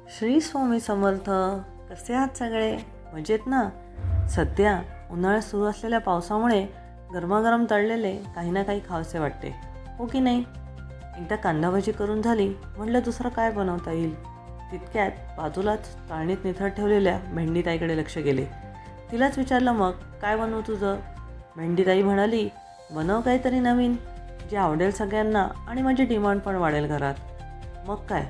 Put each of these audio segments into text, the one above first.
श्री स्वामी समर्थ. कसे आहात सगळे? मजेत ना? सध्या उन्हाळ्यात सुरू असलेल्या पावसामुळे गरमागरम तळलेले काही ना काही खावसे वाटते, हो की नाही? एकदा कांदा भजी करून झाली, म्हटलं दुसरं काय बनवता येईल. तितक्यात बाजूलाच चाळणीत निथळ ठेवलेल्या भेंडीताईकडे लक्ष गेले. तिलाच विचारलं, मग काय बनवू तुझं? भेंडीताई म्हणाली, बनव काहीतरी नवीन, जे आवडेल सगळ्यांना आणि माझी डिमांड पण वाढेल घरात. मग काय,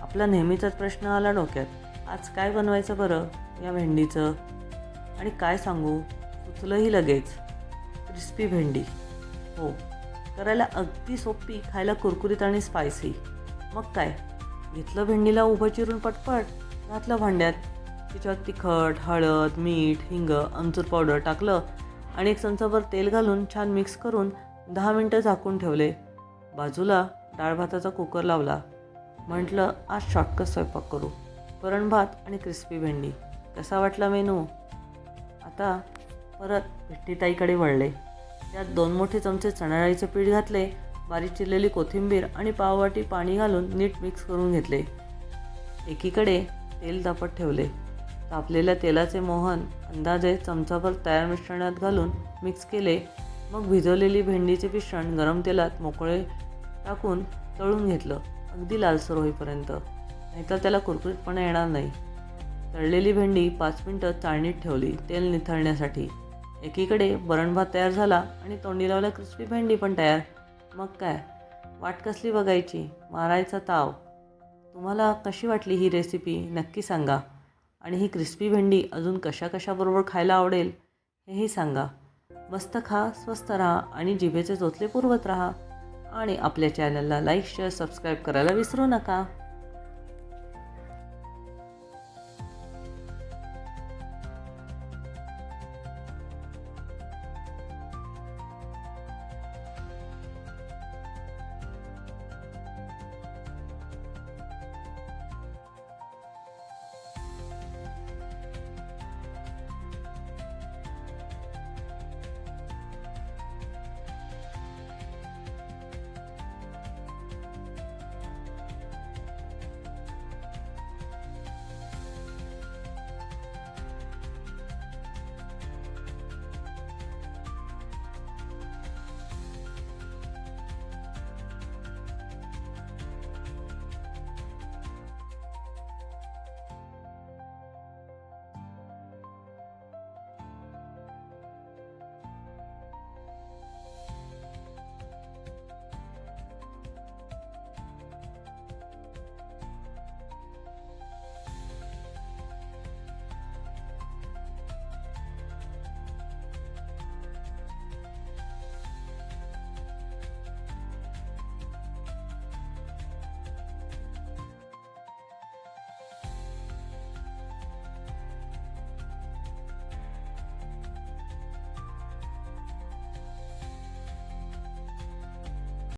आपला नेहमीचाच प्रश्न आला डोक्यात. आज काय बनवायचं बरं या भेंडीचं? आणि काय सांगू, सुचलंही लगेच. क्रिस्पी भेंडी. हो, करायला अगदी सोपी, खायला कुरकुरीत आणि स्पायसी. मग काय, घेतलं भेंडीला उभं चिरून पटपट, घातलं भांड्यात. तिच्यात तिखट, हळद, मीठ, हिंग, आमचूर पावडर टाकलं आणि एक चमचाभर तेल घालून छान मिक्स करून 10 मिनटं झाकून ठेवले. बाजूला डाळ भाताचा कुकर लावला. म्हटलं आज शॉर्टकट स्वयंपाक करू, वरण भात आणि क्रिस्पी भेंडी. कसा वाटला मेनू? आता परत भेंडीताईकडे वळले. त्यात 2 मोठे चमचे चणा डाळीचे पीठ घातले, बारीक चिरलेली कोथिंबीर आणि पाववाटी पाणी घालून नीट मिक्स करून घेतले. एकीकडे तेल तापत ठेवले. तापलेल्या तेलाचे मोहन अंदाजे चमचाभर तयार मिश्रणात घालून मिक्स केले. मग भिजवलेली भेंडीचे मिश्रण गरम तेलात मोकळे टाकून तळून घेतलं, अगदी लालसर होईपर्यंत, नाहीतर त्याला कुरकुरीतपणा येणार नाही. तळलेली भेंडी 5 मिनटं चाळणीत ठेवली तेल निथळण्यासाठी. एकीकडे वरण भात तयार झाला आणि तोंडी लावल्या क्रिस्पी भेंडी पण तयार. मग काय, वाट कसली बघायची, मारायचा ताव. तुम्हाला कशी वाटली ही रेसिपी नक्की सांगा. आणि ही क्रिस्पी भेंडी अजून कशा कशाबरोबर खायला आवडेल हेही सांगा. मस्त खा, स्वस्त राहा आणि जिभेचे चोचले पुरवत राहा. आणि आपल्या चॅनलला लाईक, शेअर, सबस्क्राईब करायला विसरू नका.